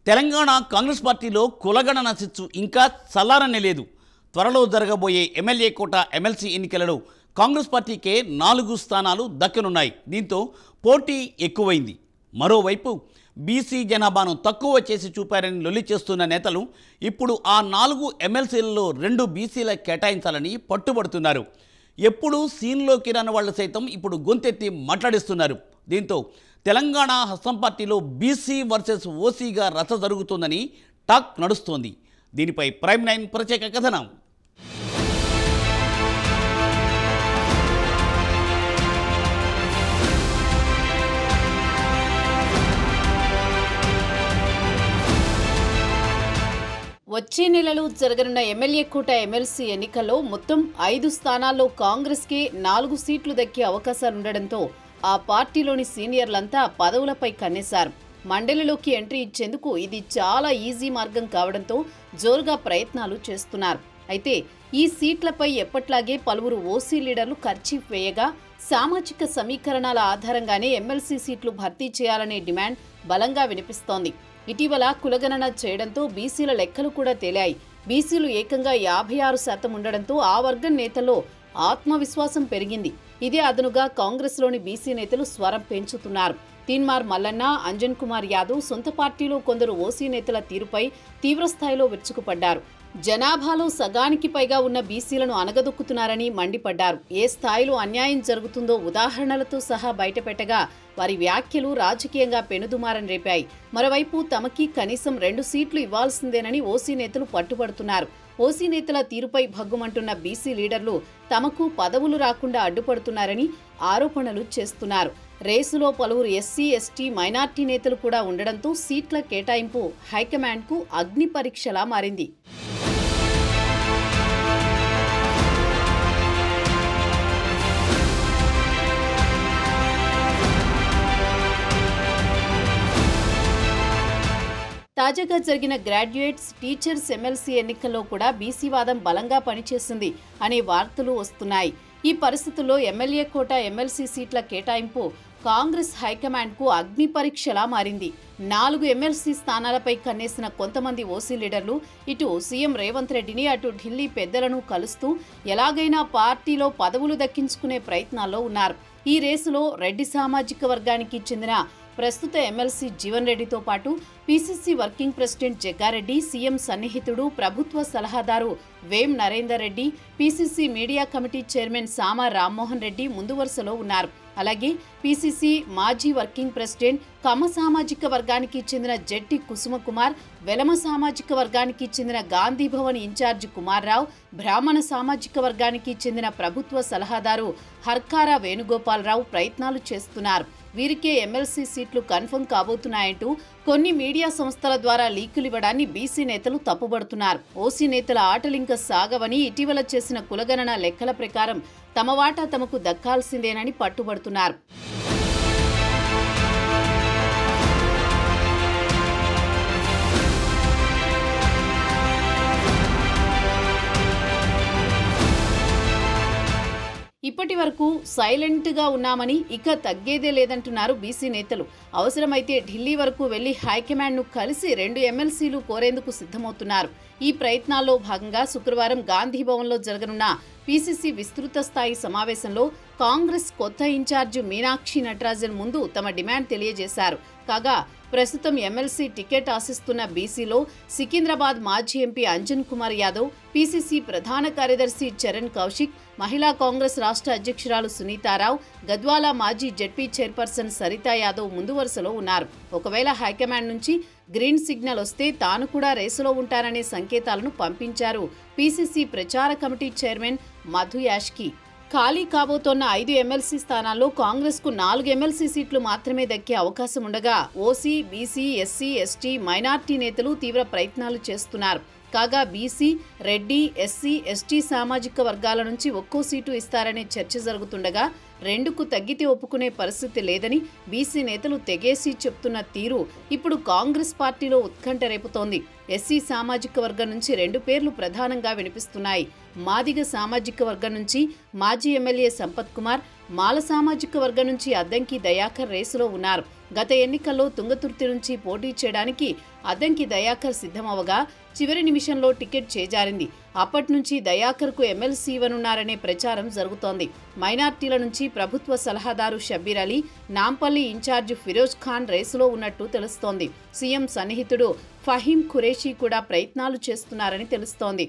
తెలంగాణ కాంగ్రెస్ పార్టీలో కులగణన చిచ్చు ఇంకా చల్లారనే లేదు. త్వరలో జరగబోయే ఎమ్మెల్యే కోట ఎమ్మెల్సీ ఎన్నికలలో కాంగ్రెస్ పార్టీకే 4 స్థానాలు దక్కనున్నాయి. దీంతో పోటీ ఎక్కువైంది. మరోవైపు బీసీ జనాభాను తక్కువ చేసి చూపారని లొల్లి చేస్తున్న నేతలు ఇప్పుడు ఆ 4 ఎమ్మెల్సీలలో 2 బీసీల కేటాయించాలని పట్టుబడుతున్నారు. ఎప్పుడు సీన్లోకి రాని వాళ్ళు సైతం ఇప్పుడు గొంతెత్తి మాట్లాడిస్తున్నారు. దీంతో తెలంగాణ హస్తం పార్టీలో బీసీ వర్సెస్ ఓసీగా రచ్చ జరుగుతుందని టాక్ నడుస్తోంది. దీనిపై ప్రైమ్ 9 ప్రత్యేక కథనం. వచ్చే నెలలో జరగనున్న ఎమ్మెల్యే కోట ఎమ్మెల్సీ ఎన్నికల్లో మొత్తం 5 స్థానాల్లో కాంగ్రెస్కే 4 సీట్లు దక్కే అవకాశాలుండడంతో ఆ పార్టీలోని సీనియర్లంతా పదవులపై కన్నేశారు. మండలిలోకి ఎంట్రీ ఇచ్చేందుకు ఇది చాలా ఈజీ మార్గం కావడంతో జోరుగా ప్రయత్నాలు చేస్తున్నారు. అయితే ఈ సీట్లపై ఎప్పట్లాగే పలువురు ఓసీ లీడర్లు కర్చీఫ్ వేయగా సామాజిక సమీకరణాల ఆధారంగానే ఎమ్మెల్సీ సీట్లు భర్తీ చేయాలనే డిమాండ్ బలంగా వినిపిస్తోంది. ఇటీవల కులగణన చేయడంతో బీసీల లెక్కలు కూడా తేలాయి. బీసీలు ఏకంగా 56% ఉండడంతో ఆ వర్గం నేతల్లో ఆత్మవిశ్వాసం పెరిగింది. ఇదే అదనుగా కాంగ్రెస్లోని బీసీ నేతలు స్వరం పెంచుతున్నారు. తీన్మార్ మల్లన్న, అంజన్ కుమార్ యాదవ్ సొంత పార్టీలో కొందరు ఓసీ నేతల తీరుపై తీవ్రస్థాయిలో విరుచుకుపడ్డారు. జనాభాలో సగానికి పైగా ఉన్న బీసీలను అనగదొక్కుతున్నారని మండిపడ్డారు. ఏ స్థాయిలో అన్యాయం జరుగుతుందో ఉదాహరణలతో సహా బయటపెట్టగా వారి వ్యాఖ్యలు రాజకీయంగా పెనుదుమారం రేపాయి. మరోవైపు తమకి కనీసం 2 సీట్లు ఇవ్వాల్సిందేనని ఓసీ నేతలు పట్టుబడుతున్నారు. ఓసీ నేతల తీరుపై భగ్గుమంటున్న బీసీ లీడర్లు తమకు పదవులు రాకుండా అడ్డుపడుతున్నారని ఆరోపణలు చేస్తున్నారు. రేసులో పలువురు ఎస్సీ, ఎస్టీ, మైనార్టీ నేతలు కూడా ఉండడంతో సీట్ల కేటాయింపు హైకమాండ్కు అగ్ని పరీక్షలా మారింది. తాజాగా జరిగిన గ్రాడ్యుయేట్స్, టీచర్స్ ఎమ్మెల్సీ ఎన్నికల్లో కూడా బీసీ వాదం బలంగా పనిచేసింది అనే వార్తలు వస్తున్నాయి. ఈ పరిస్థితుల్లో ఎమ్మెల్యే కోట ఎమ్మెల్సీ సీట్ల కేటాయింపు కాంగ్రెస్ హైకమాండ్కు అగ్ని పరీక్షలా మారింది. 4 ఎమ్మెల్సీ స్థానాలపై కన్నేసిన కొంతమంది ఓసీ లీడర్లు ఇటు సీఎం రేవంత్ రెడ్డిని, అటు ఢిల్లీ పెద్దలను కలుస్తూ ఎలాగైనా పార్టీలో పదవులు దక్కించుకునే ప్రయత్నాల్లో ఉన్నారు. ఈ రేసులో రెడ్డి సామాజిక వర్గానికి చెందిన ప్రస్తుత ఎమ్మెల్సీ జీవన్ రెడ్డితో పాటు PCC working president Jaggareddy, CM సన్నిహితుడు, ప్రభుత్వ సలహాదారు Vem Narender Reddy, PCC media committee chairman Sama Rammohan Reddy ముందు వరుసలో ఉన్నారు. అలాగే పీసీసీ మాజీ వర్కింగ్ ప్రెసిడెంట్, కమ్మ సామాజిక వర్గానికి చెందిన జెట్టి కుసుమకుమార్, వెలమ సామాజిక వర్గానికి చెందిన గాంధీ భవన్ ఇన్ఛార్జ్ కుమార్ రావు, బ్రాహ్మణ సామాజిక వర్గానికి చెందిన ప్రభుత్వ సలహాదారు హర్కారా వేణుగోపాలరావు ప్రయత్నాలు చేస్తున్నారు. వీరికే ఎమ్మెల్సీ సీట్లు కన్ఫర్మ్ కాబోతున్నాయంటూ కొన్ని మీడియా సంస్థల ద్వారా లీకులు ఇవ్వడాన్ని బీసీ నేతలు తప్పుబడుతున్నారు. ఓసీ నేతల ఆటలింక సాగవని, ఇటీవల చేసిన కులగణన లెక్కల ప్రకారం తమ వాటా తమకు దక్కాల్సిందేనని పట్టుబడుతున్నారు. ఇప్పటి వరకు సైలెంట్గా ఉన్నామని, ఇక తగ్గేదే లేదంటున్నారు బీసీ నేతలు. అవసరమైతే ఢిల్లీ వరకు వెళ్లి హైకమాండ్ను కలిసి 2 ఎమ్మెల్సీలు కోరేందుకు సిద్ధమవుతున్నారు. ఈ ప్రయత్నాల్లో భాగంగా శుక్రవారం గాంధీభవన్లో జరగనున్న పీసీసీ విస్తృత స్థాయి సమావేశంలో కాంగ్రెస్ కొత్త ఇన్ఛార్జ్ మీనాక్షి నటరాజన్ ముందు తమ డిమాండ్ తెలియజేశారు. కాగా ప్రస్తుతం ఎమ్మెల్సీ టికెట్ ఆశిస్తున్న బీసీలో సికింద్రాబాద్ మాజీ ఎంపీ అంజన్ కుమార్ యాదవ్, పీసీసీ ప్రధాన కార్యదర్శి చరణ్ కౌశిక్, మహిళా కాంగ్రెస్ రాష్ట్ర అధ్యక్షురాలు సునీతారావు, గద్వాల మాజీ జెడ్పీ చైర్పర్సన్ సరితా యాదవ్ ముందు వరుసలో ఉన్నారు. ఒకవేళ హైకమాండ్ నుంచి గ్రీన్ సిగ్నల్ వస్తే తాను కూడా రేసులో ఉంటారనే సంకేతాలను పంపించారు పీసీసీ ప్రచార కమిటీ చైర్మన్ మధు యాష్కి. ఖాళీ కాబోతోన్న 5 ఎమ్మెల్సీ స్థానాల్లో కాంగ్రెస్కు 4 ఎమ్మెల్సీ సీట్లు మాత్రమే దక్కే అవకాశం ఉండగా OC, BC, SC, ST, minority నేతలు తీవ్ర ప్రయత్నాలు చేస్తున్నారు. కాగా బీసీ, రెడ్డి, ఎస్సీ, ఎస్టీ సామాజిక వర్గాల నుంచి ఒక్కో సీటు ఇస్తారనే చర్చ జరుగుతుండగా 2కు తగ్గితే ఒప్పుకునే పరిస్థితి లేదని బీసీ నేతలు తెగేసి చెప్తున్న తీరు ఇప్పుడు కాంగ్రెస్ పార్టీలో ఉత్కంఠ రేపుతోంది. ఎస్సీ సామాజిక వర్గం నుంచి 2 పేర్లు ప్రధానంగా వినిపిస్తున్నాయి. మాదిగ సామాజిక వర్గం నుంచి మాజీ ఎమ్మెల్యే సంపత్ కుమార్, మాల సామాజిక వర్గం నుంచి అద్దంకి దయాకర్ రేసులో ఉన్నారు. గత ఎన్నికల్లో తుంగతుర్తి నుంచి పోటీ చేయడానికి అద్దంకి దయాకర్ సిద్ధమవగా చివరి నిమిషంలో టికెట్ చేజారింది. అప్పటి నుంచి దయాకర్కు ఎమ్మెల్సీ ఇవ్వనున్నారనే ప్రచారం జరుగుతోంది. మైనార్టీల నుంచి ప్రభుత్వ సలహాదారు షబ్బీర్ అలీ, నాంపల్లి ఇన్ఛార్జ్ ఫిరోజ్ ఖాన్ రేసులో ఉన్నట్టు తెలుస్తోంది. సీఎం సన్నిహితుడు ఫహీం ఖురేషీ కూడా ప్రయత్నాలు చేస్తున్నారని తెలుస్తోంది.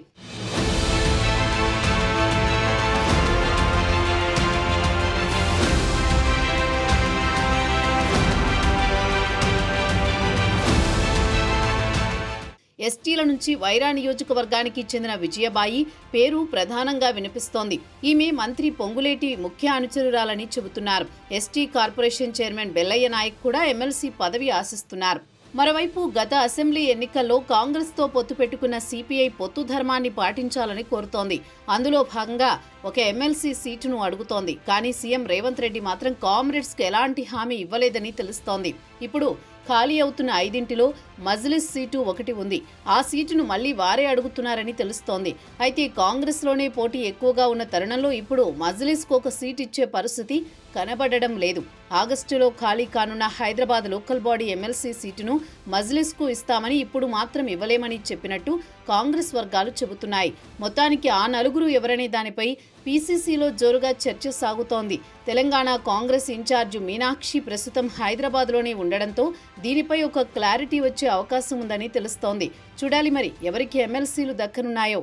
ఎస్టీల నుంచి వైరా నియోజకవర్గానికి చెందిన విజయబాయి పేరు ప్రధానంగా వినిపిస్తోంది. ఈమె మంత్రి పొంగులేటి ముఖ్య అనుచరురాలని చెబుతున్నారు. ST corporation chairman Bellaiah Naik కూడా ఎమ్మెల్సీ పదవి ఆశిస్తున్నారు. మరోవైపు గత అసెంబ్లీ ఎన్నికల్లో కాంగ్రెస్తో పొత్తు పెట్టుకున్న సిపిఐ పొత్తు ధర్మాన్ని పాటించాలని కోరుతోంది. అందులో భాగంగా ఒక ఎమ్మెల్సీ సీటును అడుగుతోంది. కానీ సీఎం రేవంత్ రెడ్డి మాత్రం కామ్రేడ్స్కు ఎలాంటి హామీ ఇవ్వలేదని తెలుస్తోంది. ఇప్పుడు ఖాళీ అవుతున్న 5 మజ్లిస్ సీటు ఒకటి ఉంది. ఆ సీటును మళ్లీ వారే అడుగుతున్నారని తెలుస్తోంది. అయితే కాంగ్రెస్లోనే పోటీ ఎక్కువగా ఉన్న తరుణంలో ఇప్పుడు మజ్లిస్కు ఒక సీటు ఇచ్చే పరిస్థితి కనబడడం లేదు. ఆగస్టులో ఖాళీ కానున్న హైదరాబాద్ లోకల్ బాడీ ఎమ్మెల్సీ సీటును మజ్లిస్కు ఇస్తామని, ఇప్పుడు మాత్రం ఇవ్వలేమని చెప్పినట్టు కాంగ్రెస్ వర్గాలు చెబుతున్నాయి. మొత్తానికి ఆ నలుగురు ఎవరనే దానిపై పీసీసీలో జోరుగా చర్చ సాగుతోంది. తెలంగాణ కాంగ్రెస్ ఇన్ఛార్జ్ మీనాక్షి ప్రస్తుతం హైదరాబాద్లోనే ఉండడంతో దీనిపై ఒక క్లారిటీ వచ్చే అవకాశం ఉందని తెలుస్తోంది. చూడాలి మరి ఎవరికి ఎమ్మెల్సీలు దక్కనున్నాయో.